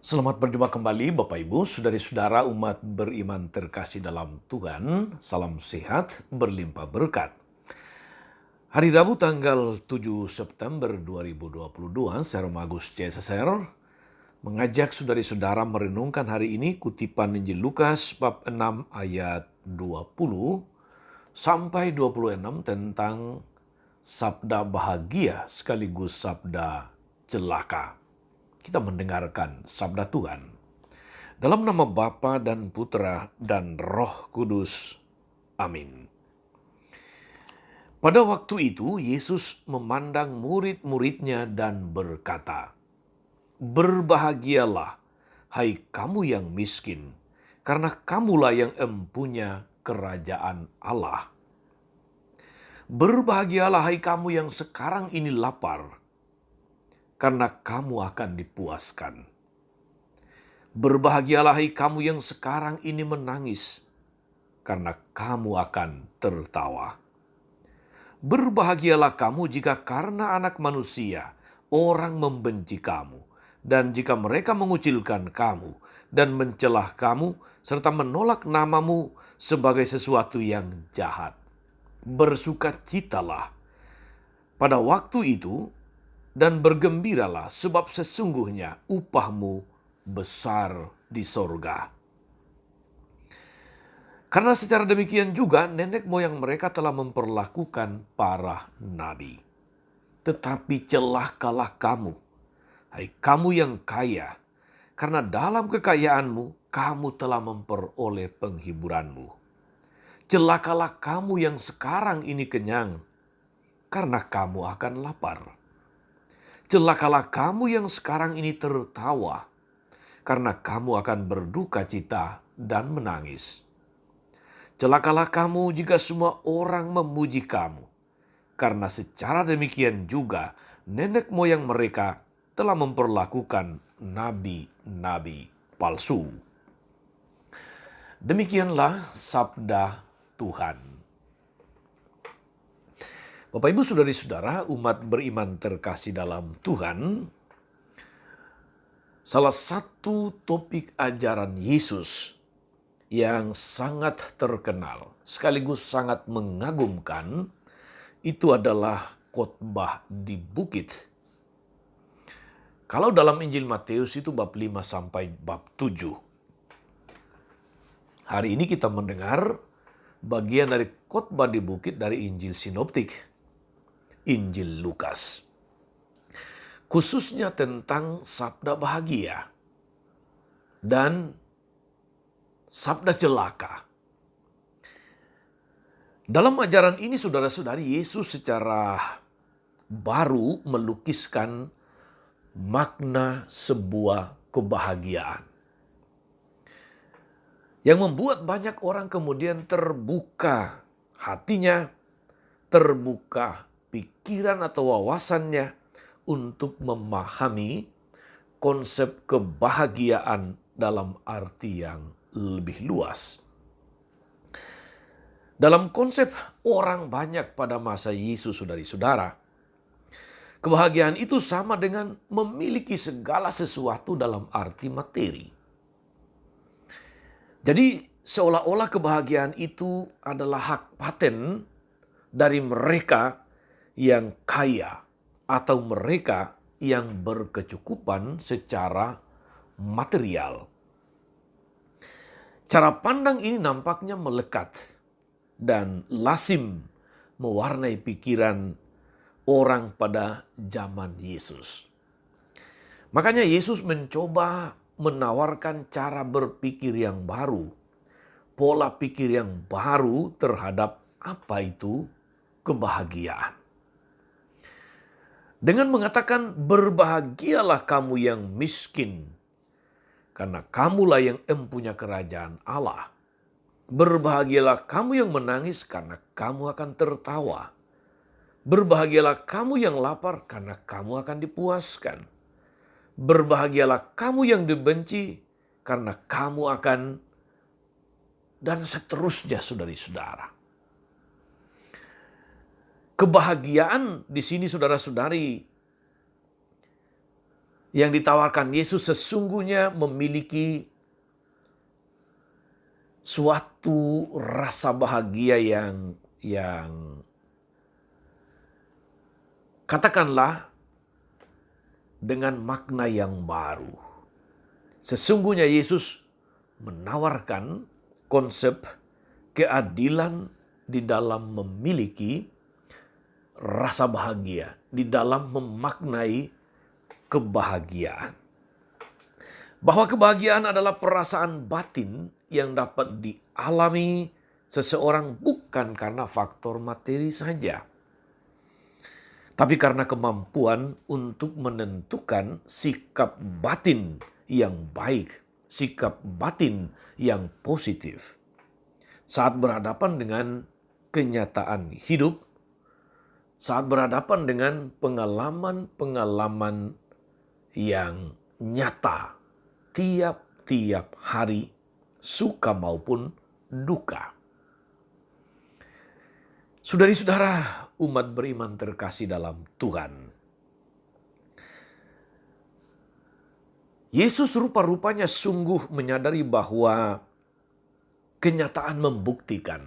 Selamat berjumpa kembali Bapak Ibu, saudari-saudara umat beriman terkasih dalam Tuhan. Salam sehat, berlimpah berkat. Hari Rabu tanggal 7 September 2022, saya Romagus CSSR mengajak saudari-saudara merenungkan hari ini kutipan Injil Lukas bab 6 ayat 20 sampai 26 tentang sabda bahagia sekaligus sabda celaka. Kita mendengarkan sabda Tuhan. Dalam nama Bapa dan Putra dan Roh Kudus. Amin. Pada waktu itu Yesus memandang murid-muridnya dan berkata, "Berbahagialah, hai kamu yang miskin, karena kamulah yang empunya kerajaan Allah. Berbahagialah, hai kamu yang sekarang ini lapar, karena kamu akan dipuaskan. Berbahagialah hai kamu yang sekarang ini menangis, karena kamu akan tertawa. Berbahagialah kamu jika karena Anak Manusia orang membenci kamu, dan jika mereka mengucilkan kamu dan mencelah kamu, serta menolak namamu sebagai sesuatu yang jahat. Bersukacitalah pada waktu itu, dan bergembiralah sebab sesungguhnya upahmu besar di sorga. Karena secara demikian juga nenek moyang mereka telah memperlakukan para nabi. Tetapi celakalah kamu, hai kamu yang kaya, karena dalam kekayaanmu kamu telah memperoleh penghiburanmu. Celakalah kamu yang sekarang ini kenyang, karena kamu akan lapar. Celakalah kamu yang sekarang ini tertawa, karena kamu akan berduka cita dan menangis. Celakalah kamu jika semua orang memuji kamu, karena secara demikian juga nenek moyang mereka telah memperlakukan nabi-nabi palsu." Demikianlah sabda Tuhan. Bapak Ibu saudari-saudara umat beriman terkasih dalam Tuhan, salah satu topik ajaran Yesus yang sangat terkenal sekaligus sangat mengagumkan itu adalah khotbah di bukit. Kalau dalam Injil Matius itu bab 5 sampai bab 7. Hari ini kita mendengar bagian dari khotbah di bukit dari Injil Sinoptik, Injil Lukas. Khususnya tentang sabda bahagia dan sabda celaka. Dalam ajaran ini saudara-saudari, Yesus secara baru melukiskan makna sebuah kebahagiaan, yang membuat banyak orang kemudian terbuka hatinya, terbuka pikiran atau wawasannya untuk memahami konsep kebahagiaan dalam arti yang lebih luas. Dalam konsep orang banyak pada masa Yesus, saudari-saudara, kebahagiaan itu sama dengan memiliki segala sesuatu dalam arti materi. Jadi seolah-olah kebahagiaan itu adalah hak paten dari mereka yang kaya atau mereka yang berkecukupan secara material. Cara pandang ini nampaknya melekat dan lazim mewarnai pikiran orang pada zaman Yesus. Makanya Yesus mencoba menawarkan cara berpikir yang baru, pola pikir yang baru terhadap apa itu kebahagiaan. Dengan mengatakan, "Berbahagialah kamu yang miskin, karena kamulah yang empunya kerajaan Allah. Berbahagialah kamu yang menangis, karena kamu akan tertawa. Berbahagialah kamu yang lapar, karena kamu akan dipuaskan. Berbahagialah kamu yang dibenci, karena kamu akan..." Dan seterusnya, saudari-saudara. Kebahagiaan di sini, saudara-saudari, Yang ditawarkan Yesus sesungguhnya memiliki suatu rasa bahagia yang katakanlah dengan makna yang baru. Sesungguhnya Yesus menawarkan konsep keadilan di dalam memiliki rasa bahagia, di dalam memaknai kebahagiaan. Bahwa kebahagiaan adalah perasaan batin yang dapat dialami seseorang bukan karena faktor materi saja, tapi karena kemampuan untuk menentukan sikap batin yang baik, sikap batin yang positif saat berhadapan dengan kenyataan hidup, saat berhadapan dengan pengalaman-pengalaman yang nyata tiap-tiap hari, suka maupun duka. Saudari-saudara, umat beriman terkasih dalam Tuhan, Yesus rupa-rupanya sungguh menyadari bahwa kenyataan membuktikan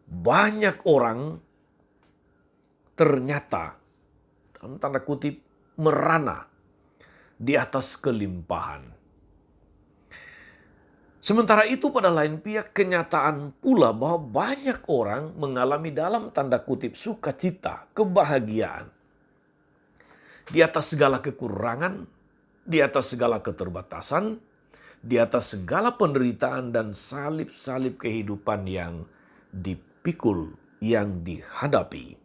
banyak orang ternyata dalam tanda kutip merana di atas kelimpahan. Sementara itu pada lain pihak kenyataan pula bahwa banyak orang mengalami dalam tanda kutip sukacita, kebahagiaan di atas segala kekurangan, di atas segala keterbatasan, di atas segala penderitaan dan salib-salib kehidupan yang dipikul, yang dihadapi.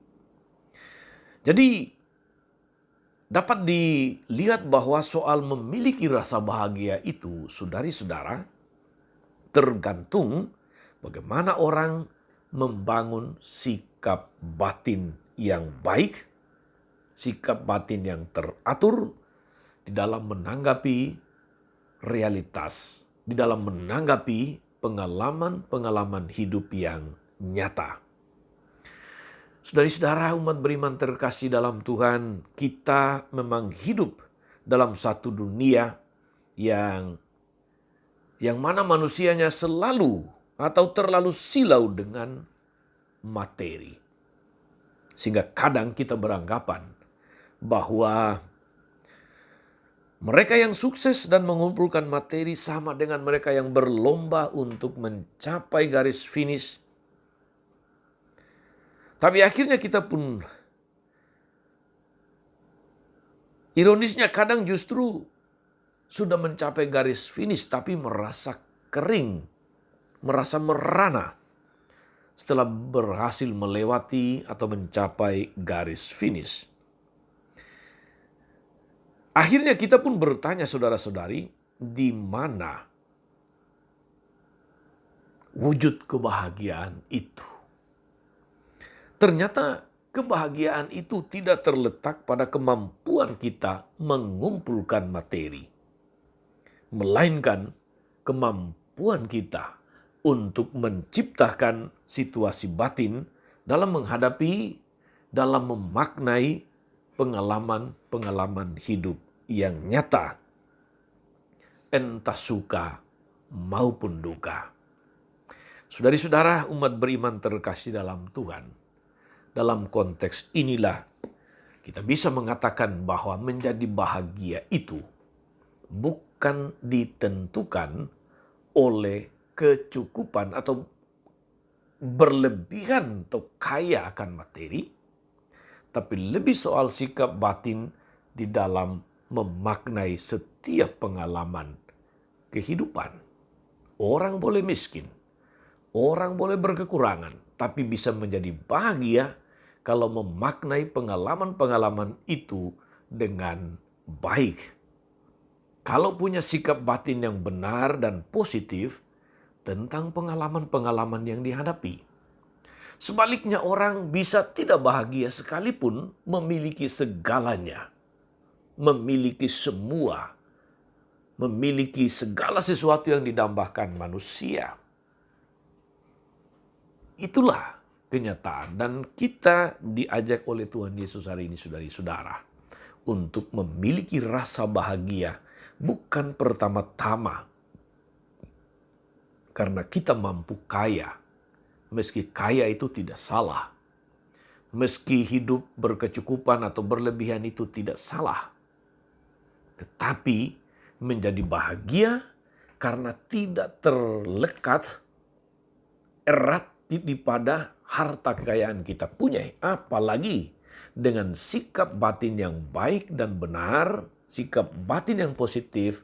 Jadi dapat dilihat bahwa soal memiliki rasa bahagia itu, saudari-saudara, tergantung bagaimana orang membangun sikap batin yang baik, sikap batin yang teratur di dalam menanggapi realitas, di dalam menanggapi pengalaman-pengalaman hidup yang nyata. Saudari-saudara, umat beriman terkasih dalam Tuhan, kita memang hidup dalam satu dunia yang mana manusianya selalu atau terlalu silau dengan materi. Sehingga kadang kita beranggapan bahwa mereka yang sukses dan mengumpulkan materi sama dengan mereka yang berlomba untuk mencapai garis finish. Tapi akhirnya kita pun ironisnya kadang justru sudah mencapai garis finish tapi merasa kering, merasa merana setelah berhasil melewati atau mencapai garis finish. Akhirnya kita pun bertanya saudara-saudari, di mana wujud kebahagiaan itu? Ternyata kebahagiaan itu tidak terletak pada kemampuan kita mengumpulkan materi, melainkan kemampuan kita untuk menciptakan situasi batin dalam menghadapi, dalam memaknai pengalaman-pengalaman hidup yang nyata, entah suka maupun duka. Saudari-saudara, umat beriman terkasih dalam Tuhan, dalam konteks inilah kita bisa mengatakan bahwa menjadi bahagia itu bukan ditentukan oleh kecukupan atau berlebihan atau kaya akan materi, tapi lebih soal sikap batin di dalam memaknai setiap pengalaman kehidupan. Orang boleh miskin, orang boleh berkekurangan, tapi bisa menjadi bahagia kalau memaknai pengalaman-pengalaman itu dengan baik. Kalau punya sikap batin yang benar dan positif tentang pengalaman-pengalaman yang dihadapi. Sebaliknya orang bisa tidak bahagia sekalipun memiliki segalanya. Memiliki semua. Memiliki segala sesuatu yang didambakan manusia. Itulah kenyataan dan kita diajak oleh Tuhan Yesus hari ini saudari-saudara untuk memiliki rasa bahagia bukan pertama-tama karena kita mampu kaya. Meski kaya itu tidak salah. Meski hidup berkecukupan atau berlebihan itu tidak salah. Tetapi menjadi bahagia karena tidak terlekat erat pada harta kekayaan kita punya. Apalagi dengan sikap batin yang baik dan benar, sikap batin yang positif,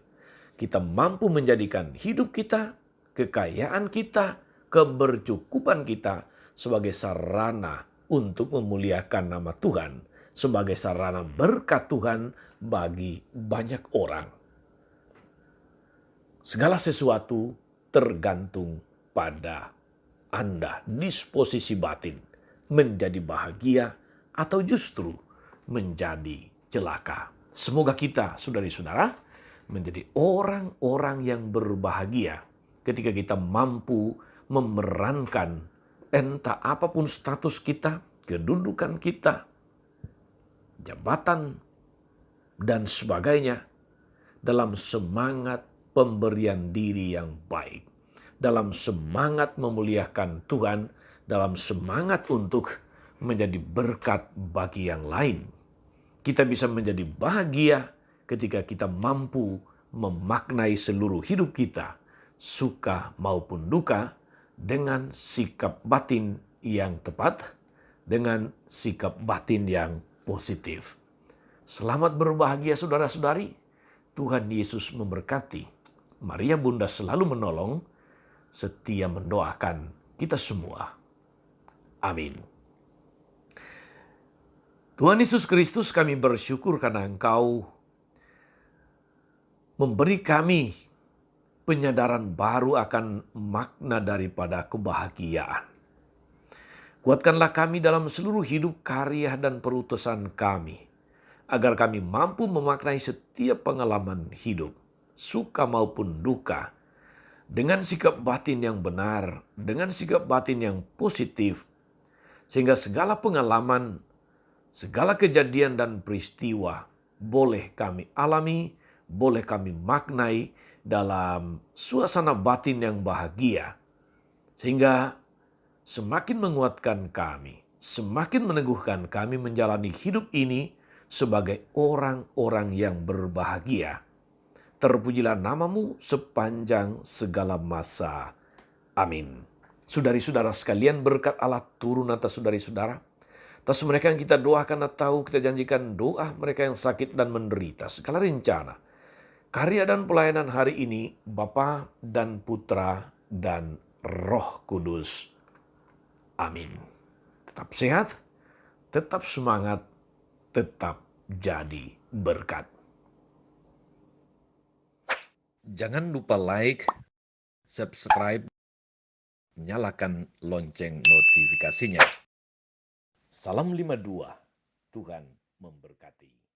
kita mampu menjadikan hidup kita, kekayaan kita, kebercukupan kita sebagai sarana untuk memuliakan nama Tuhan, sebagai sarana berkat Tuhan bagi banyak orang. Segala sesuatu tergantung pada Anda, disposisi batin, menjadi bahagia atau justru menjadi celaka. Semoga kita, saudari-saudara, menjadi orang-orang yang berbahagia ketika kita mampu memerankan entah apapun status kita, kedudukan kita, jabatan, dan sebagainya dalam semangat pemberian diri yang baik, dalam semangat memuliakan Tuhan, dalam semangat untuk menjadi berkat bagi yang lain. Kita bisa menjadi bahagia ketika kita mampu memaknai seluruh hidup kita, suka maupun duka, dengan sikap batin yang tepat, dengan sikap batin yang positif. Selamat berbahagia saudara-saudari. Tuhan Yesus memberkati. Maria Bunda selalu menolong, setia mendoakan kita semua. Amin. Tuhan Yesus Kristus, kami bersyukur karena Engkau memberi kami penyadaran baru akan makna daripada kebahagiaan. Kuatkanlah kami dalam seluruh hidup, karya, dan perutusan kami, agar kami mampu memaknai setiap pengalaman hidup, suka maupun duka, dengan sikap batin yang benar, dengan sikap batin yang positif, sehingga segala pengalaman, segala kejadian dan peristiwa boleh kami alami, boleh kami maknai dalam suasana batin yang bahagia, sehingga semakin menguatkan kami, semakin meneguhkan kami menjalani hidup ini sebagai orang-orang yang berbahagia. Terpujilah namamu sepanjang segala masa. Amin. Saudari-saudara sekalian, berkat Allah turun atas saudari-saudara, atas mereka yang kita doakan atau kita janjikan doa, mereka yang sakit dan menderita, segala rencana, karya dan pelayanan hari ini, Bapa dan Putra dan Roh Kudus. Amin. Tetap sehat, tetap semangat, tetap jadi berkat. Jangan lupa like, subscribe, nyalakan lonceng notifikasinya. Salam 52, Tuhan memberkati.